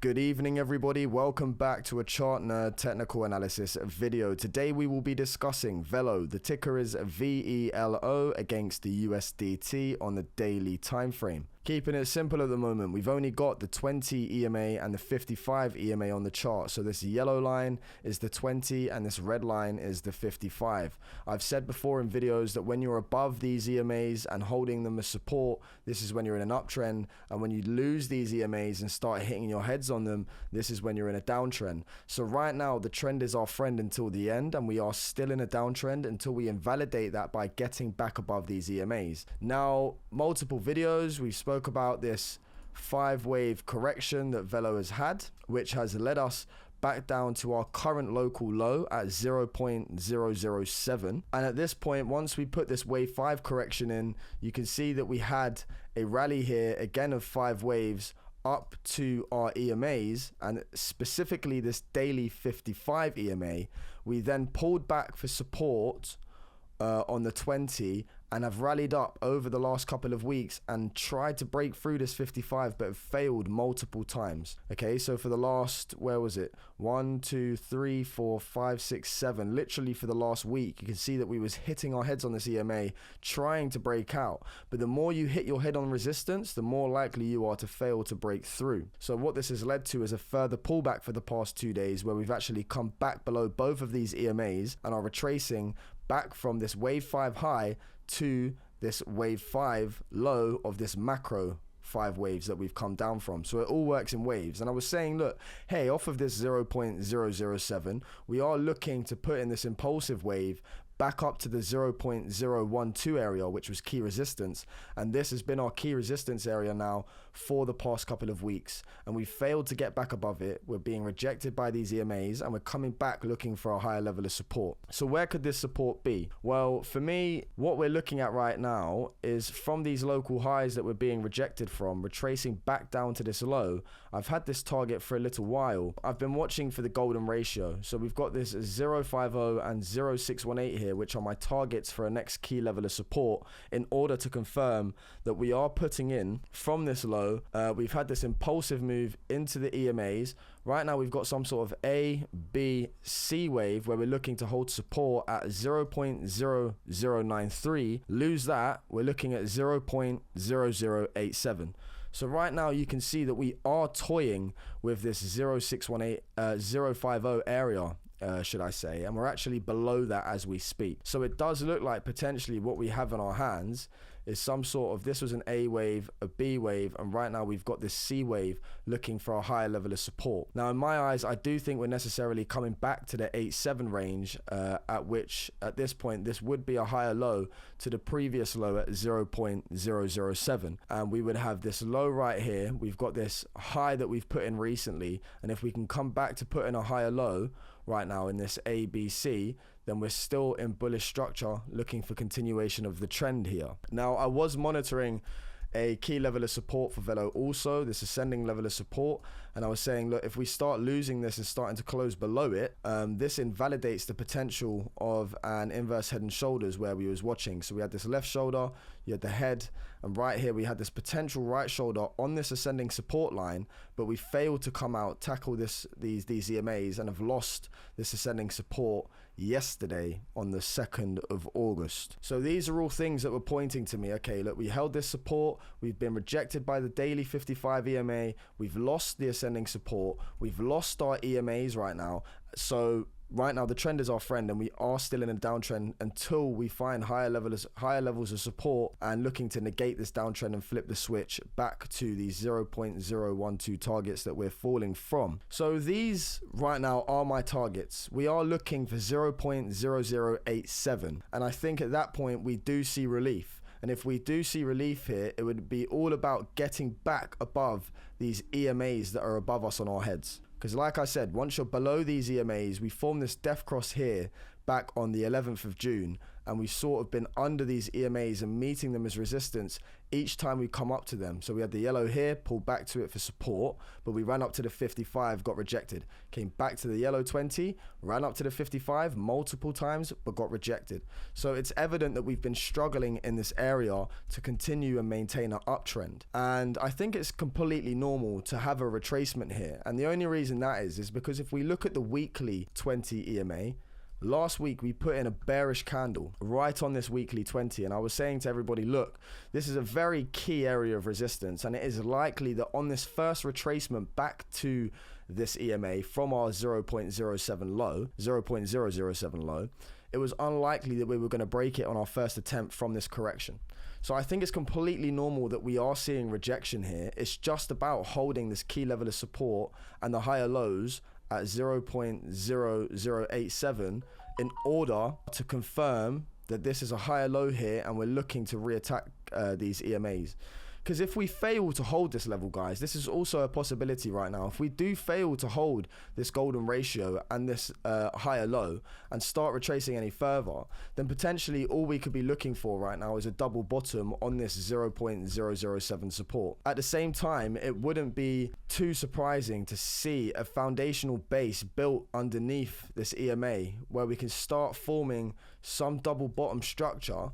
Good evening everybody, welcome back to a Chart Nerd technical analysis video. Today we will be discussing VELO, the ticker is VELO, against the USDT on the daily time frame. Keeping it simple at the moment, we've only got the 20 EMA and the 55 EMA on the chart. So this yellow line is the 20 and this red line is the 55. I've said before in videos that when you're above these EMAs and holding them as support, this is when you're in an uptrend, and when you lose these EMAs and start hitting your heads on them, this is when you're in a downtrend. So right now the trend is our friend until the end, and we are still in a downtrend until we invalidate that by getting back above these EMAs. Now, multiple videos we've spoke about this 5-wave correction that VELO has had, which has led us back down to our current local low at 0.007. And at this point, once we put this wave 5 correction in, you can see that we had a rally here again of 5 waves up to our EMAs, and specifically this daily 55 EMA. We then pulled back for support on the 20 and have rallied up over the last couple of weeks and tried to break through this 55 but have failed multiple times. Okay, so for the last, where was it, 1 2 3 4 5 6 7, literally for the last week, you can see that we was hitting our heads on this EMA trying to break out. But the more you hit your head on resistance, the more likely you are to fail to break through. So what this has led to is a further pullback for the past 2 days, where we've actually come back below both of these EMAs and are retracing back from this wave 5 high to this wave 5 low of this macro 5 waves that we've come down from. So it all works in waves. And I was saying, look, hey, off of this 0.007, we are looking to put in this impulsive wave back up to the 0.012 area, which was key resistance, and this has been our key resistance area now for the past couple of weeks, and we failed to get back above it. We're being rejected by these EMAs, and we're coming back looking for a higher level of support. So where could this support be? Well, for me, what we're looking at right now is from these local highs that we're being rejected from, retracing back down to this low. I've had this target for a little while. I've been watching for the golden ratio, so we've got this 0.50 and 0.618 here, which are my targets for a next key level of support, in order to confirm that we are putting in from this low. We've had this impulsive move into the EMAs. Right now we've got some sort of A, B, C wave where we're looking to hold support at 0.0093. Lose that, we're looking at 0.0087. So right now you can see that we are toying with this 0.618, 0.50 area, should I say, and we're actually below that as we speak. So it does look like potentially what we have in our hands is some sort of, this was an A wave, a B wave, and right now we've got this C wave looking for a higher level of support. Now in my eyes, I do think we're necessarily coming back to the 8.7 range, at which at this point this would be a higher low to the previous low at 0.007, and we would have this low right here. We've got this high that we've put in recently, and if we can come back to put in a higher low right now in this ABC, then we're still in bullish structure looking for continuation of the trend here. Now, I was monitoring a key level of support for VELO also, this ascending level of support, and I was saying, look, if we start losing this and starting to close below it, this invalidates the potential of an inverse head and shoulders where we was watching. So we had this left shoulder, you had the head, and right here we had this potential right shoulder on this ascending support line, but we failed to come out, tackle these EMAs, and have lost this ascending support yesterday on the 2nd of August. So these are all things that were pointing to me, okay, look, we held this support, we've been rejected by the daily 55 EMA, we've lost the ascending support, we've lost our EMAs right now. So right now the trend is our friend, and we are still in a downtrend until we find higher levels of support, and looking to negate this downtrend and flip the switch back to these 0.012 targets that we're falling from. So these right now are my targets. We are looking for 0.0087, and I think at that point we do see relief. And if we do see relief here, it would be all about getting back above these EMAs that are above us on our heads. Because like I said, once you're below these EMAs, we form this death cross here back on the 11th of June, and we've sort of been under these EMAs and meeting them as resistance each time we come up to them. So we had the yellow here, pulled back to it for support, but we ran up to the 55, got rejected. Came back to the yellow 20, ran up to the 55 multiple times, but got rejected. So it's evident that we've been struggling in this area to continue and maintain an uptrend. And I think it's completely normal to have a retracement here. And the only reason that is because if we look at the weekly 20 EMA, last week we put in a bearish candle right on this weekly 20, and I was saying to everybody, look, this is a very key area of resistance, and it is likely that on this first retracement back to this EMA from our 0.07 low, 0.007 low, it was unlikely that we were going to break it on our first attempt from this correction. So I think it's completely normal that we are seeing rejection here. It's just about holding this key level of support and the higher lows at 0.0087 in order to confirm that this is a higher low here and we're looking to reattack these EMAs. Because if we fail to hold this level, guys, this is also a possibility right now. If we do fail to hold this golden ratio and this higher low and start retracing any further, then potentially all we could be looking for right now is a double bottom on this 0.007 support. At the same time, it wouldn't be too surprising to see a foundational base built underneath this EMA where we can start forming some double bottom structure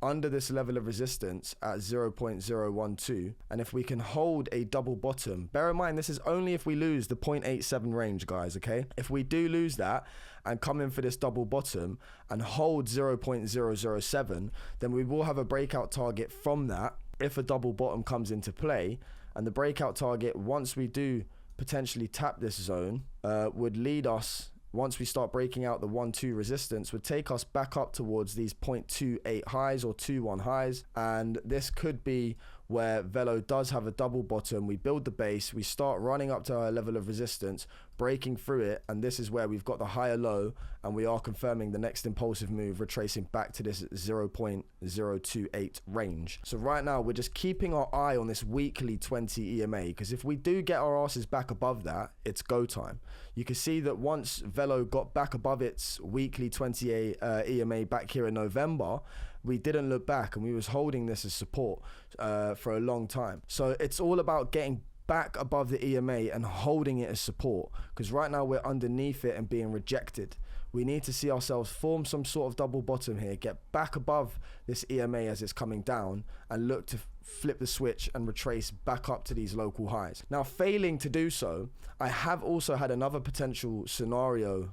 under this level of resistance at 0.012, and if we can hold a double bottom, bear in mind this is only if we lose the 0.87 range, guys, okay? If we do lose that and come in for this double bottom and hold 0.007, then we will have a breakout target from that if a double bottom comes into play, and the breakout target, once we do potentially tap this zone, would lead us, once we start breaking out the 1-2 resistance, would take us back up towards these 0.28 highs or 2-1 highs. And this could be where VELO does have a double bottom. We build the base, we start running up to our level of resistance, breaking through it, and this is where we've got the higher low, and we are confirming the next impulsive move, retracing back to this 0.028 range. So right now we're just keeping our eye on this weekly 20 EMA, because if we do get our asses back above that, it's go time. You can see that once VELO got back above its weekly 20 EMA back here in November, we didn't look back, and we was holding this as support for a long time. So it's all about getting back above the EMA and holding it as support, because right now we're underneath it and being rejected. We need to see ourselves form some sort of double bottom here, get back above this EMA as it's coming down, and look to flip the switch and retrace back up to these local highs. Now, failing to do so, I have also had another potential scenario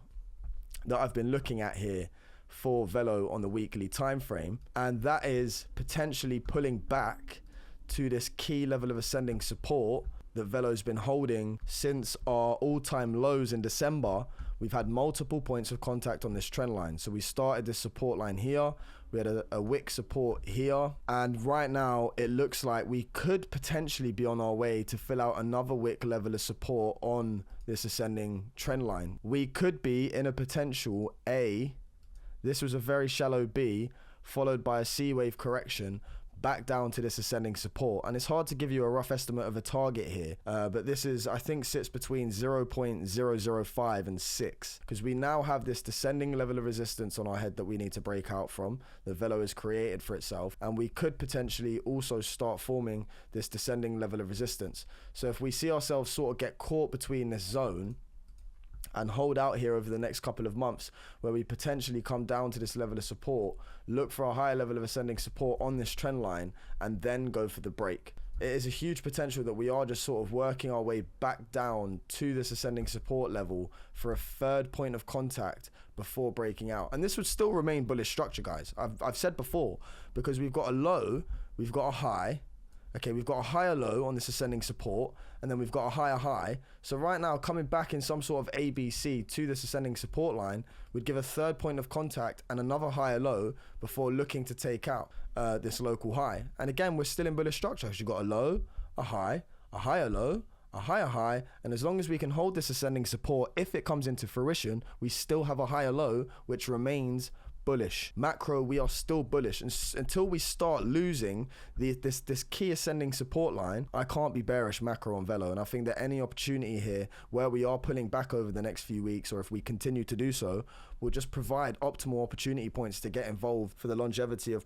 that I've been looking at here for VELO on the weekly time frame, and that is potentially pulling back to this key level of ascending support that VELO's been holding since our all-time lows in December. We've had multiple points of contact on this trend line. So we started this support line here, we had a wick support here, and right now it looks like we could potentially be on our way to fill out another wick level of support on this ascending trend line. We could be in a potential A, this was a very shallow B, followed by a C wave correction back down to this ascending support. And it's hard to give you a rough estimate of a target here, but this is, I think, sits between 0.005 and 6, because we now have this descending level of resistance on our head that we need to break out from, that VELO has created for itself, and we could potentially also start forming this descending level of resistance. So if we see ourselves sort of get caught between this zone and hold out here over the next couple of months, where we potentially come down to this level of support, look for a higher level of ascending support on this trend line, and then go for the break. It is a huge potential that we are just sort of working our way back down to this ascending support level for a third point of contact before breaking out. And this would still remain bullish structure, guys. I've said before, because we've got a low, we've got a high. Okay, we've got a higher low on this ascending support, and then we've got a higher high. So right now, coming back in some sort of ABC to this ascending support line would give a third point of contact and another higher low before looking to take out this local high. And again, we're still in bullish structure. So you've got a low, a higher low, a higher high, and as long as we can hold this ascending support, if it comes into fruition, we still have a higher low, which remains bullish. Macro, we are still bullish. And until we start losing this key ascending support line, I can't be bearish macro on VELO. And I think that any opportunity here where we are pulling back over the next few weeks, or if we continue to do so, will just provide optimal opportunity points to get involved for the longevity of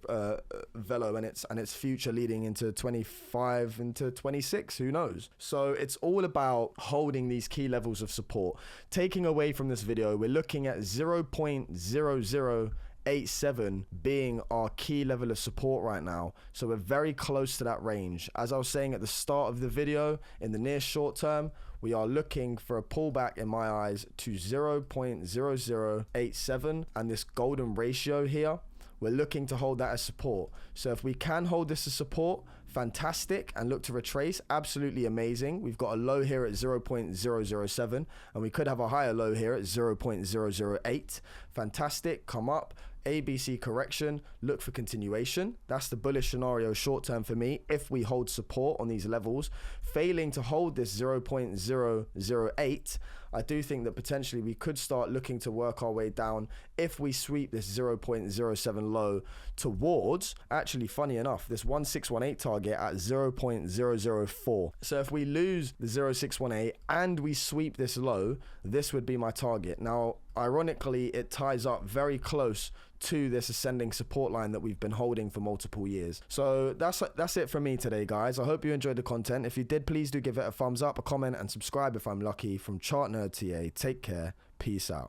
VELO and its future leading into 25, into 26, who knows? So it's all about holding these key levels of support. Taking away from this video, we're looking at 0.0087 being our key level of support right now. So we're very close to that range. As I was saying at the start of the video, in the near short term, we are looking for a pullback in my eyes to 0.0087, and this golden ratio here, we're looking to hold that as support. So if we can hold this as support, fantastic, and look to retrace, absolutely amazing. We've got a low here at 0.007, and we could have a higher low here at 0.008. Fantastic, come up, ABC correction, look for continuation. That's the bullish scenario short term for me if we hold support on these levels. Failing to hold this 0.008, I do think that potentially we could start looking to work our way down if we sweep this 0.07 low towards, actually funny enough, this 1618 target at 0.004. So if we lose the 0618 and we sweep this low, this would be my target. Now, ironically, it ties up very close to this ascending support line that we've been holding for multiple years. So that's it from me today, guys. I hope you enjoyed the content. If you did, please do give it a thumbs up, a comment, and subscribe if I'm lucky. From Chart Nerd TA, take care. Peace out.